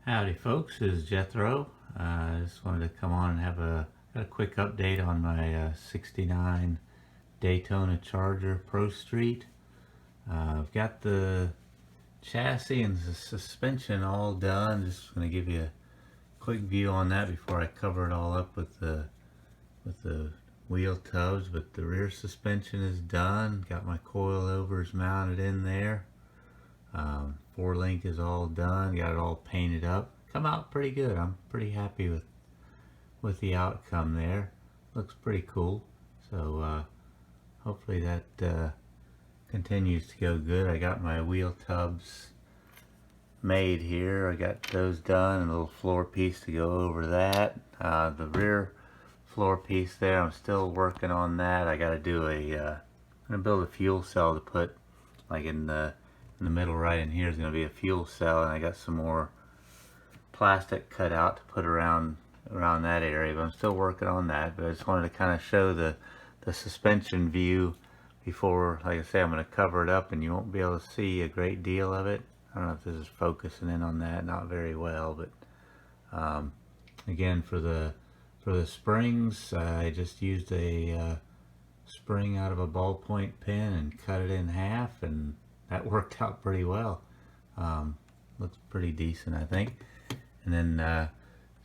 Howdy folks, this is Jethro. I just wanted to come on and have a quick update on my 69 Daytona Charger Pro Street. I've got the chassis and the suspension all done. Just going to give you a quick view on that before I cover it all up with the wheel tubs. But the rear suspension is done. Got my coilovers mounted in there. 4-link is all done. Got it all painted up. Come out pretty good. I'm pretty happy with the outcome there. Looks pretty cool. So hopefully that continues to go good. I got my wheel tubs made here. I got those done, and a little floor piece to go over that. The rear floor piece there, I'm still working on that. I got to do I'm gonna build a fuel cell to put like in the middle right in here is going to be a fuel cell, and I got some more plastic cut out to put around that area, but I'm still working on that. But I just wanted to kind of show the suspension view before, like I say, I'm going to cover it up and you won't be able to see a great deal of it. I don't know if this is focusing in on that, not very well, but again, for the springs, I just used a spring out of a ballpoint pen and cut it in half, and that worked out pretty well. Looks pretty decent, I think. And then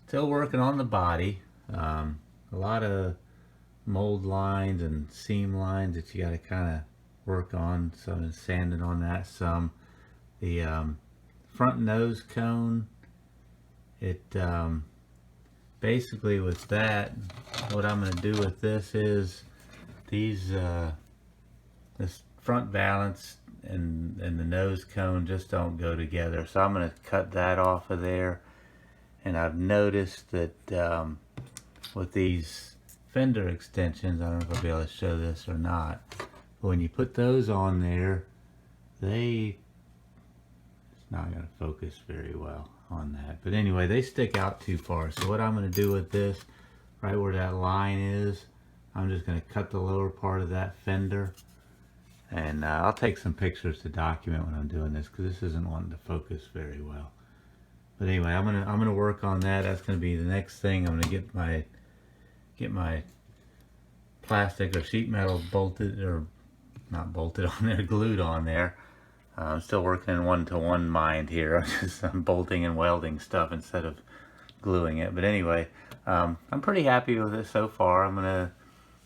still working on the body. A lot of mold lines and seam lines that you got to kind of work on. Some sanding on that some. The front nose cone, it basically with that, what I'm going to do with this is these this front valance and the nose cone just don't go together, so I'm going to cut that off of there. And I've noticed that with these Fender Extensions, I don't know if I'll be able to show this or not, but when you put those on there, it's not going to focus very well on that, but anyway, they stick out too far. So what I'm going to do with this, right where that line is, I'm just going to cut the lower part of that fender. And I'll take some pictures to document when I'm doing this, because this isn't wanting to focus very well. But anyway, I'm gonna work on that. That's gonna be the next thing. I'm gonna get my plastic or sheet metal bolted, or not bolted on there, glued on there. I'm still working in one-to-one mind here. I'm bolting and welding stuff instead of gluing it. But anyway, I'm pretty happy with it so far.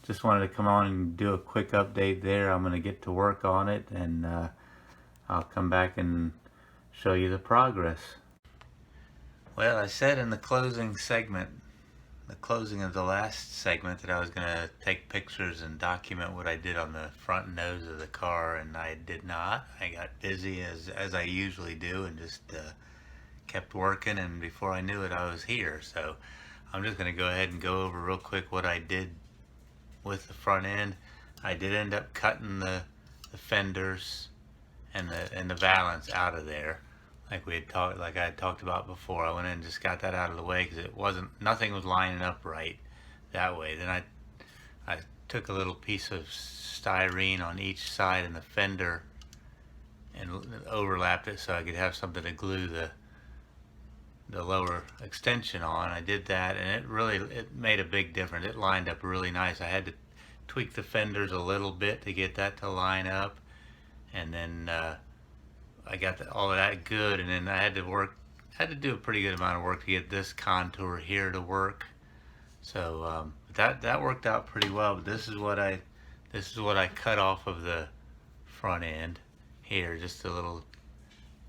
Just wanted to come on and do a quick update there. I'm going to get to work on it, and I'll come back and show you the progress. Well, I said in the closing segment, the closing of the last segment, that I was going to take pictures and document what I did on the front nose of the car, and I did not. I got busy as I usually do, and just kept working, and before I knew it, I was here. So I'm just going to go ahead and go over real quick what I did with the front end. I did end up cutting the fenders and the valance out of there, like I had talked about before. I went in and just got that out of the way because nothing was lining up right that way. Then I took a little piece of styrene on each side in the fender and overlapped it so I could have something to glue the lower extension on. I did that, and it made a big difference. It lined up really nice. I had to tweak the fenders a little bit to get that to line up, and then I got all of that good, and then I had to do a pretty good amount of work to get this contour here to work. So that worked out pretty well. But this is what I cut off of the front end here, just a little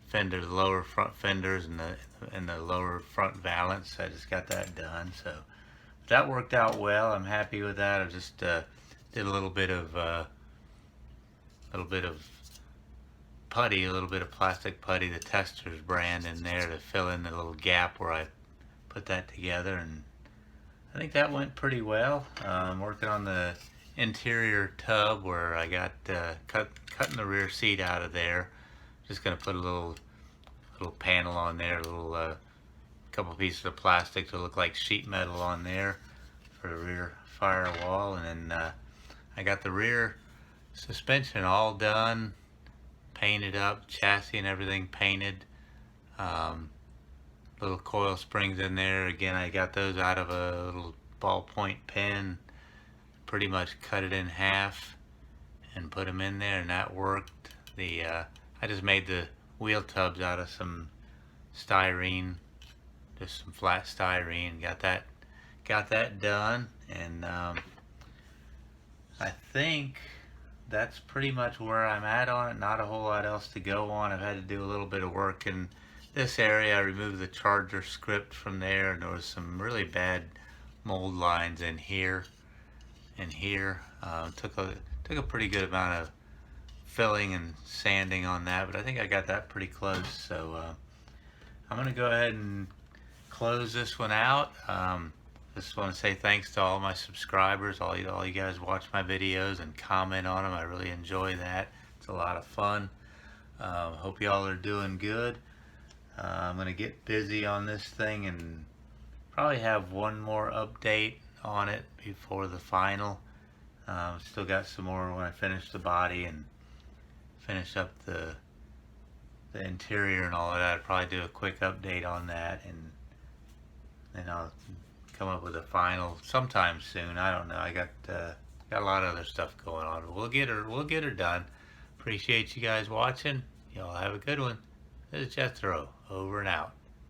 fender, the lower front fenders and the lower front valance. I just got that done, so that worked out well. I'm happy with that. I just did a little bit of putty, a little bit of plastic putty, the Testors brand, in there to fill in the little gap where I put that together, and I think that went pretty well. I'm working on the interior tub where I got cutting the rear seat out of there. Just gonna put a little panel on there, a little couple pieces of plastic to look like sheet metal on there for the rear firewall. And then I got the rear suspension all done, painted up, chassis and everything painted. little coil springs in there. Again, I got those out of a little ballpoint pen. Pretty much cut it in half and put them in there, and that worked. I just made the wheel tubs out of some styrene, just some flat styrene. Got that done, and I think that's pretty much where I'm at on it. Not a whole lot else to go on. I've had to do a little bit of work in this area. I removed the Charger script from there, and there was some really bad mold lines in here and here. Took a pretty good amount of filling and sanding on that, but I think I got that pretty close. So I'm gonna go ahead and close this one out. Just want to say thanks to all my subscribers, all you guys watch my videos and comment on them. I really enjoy that. It's a lot of fun. Hope y'all are doing good. I'm gonna get busy on this thing and probably have one more update on it before the final. Still got some more when I finish the body and finish up the interior and all of that. I'll probably do a quick update on that, and then I'll come up with a final sometime soon. I don't know. I got a lot of other stuff going on, but we'll get her done. Appreciate you guys watching. Y'all have a good one. This is Jethro, over and out.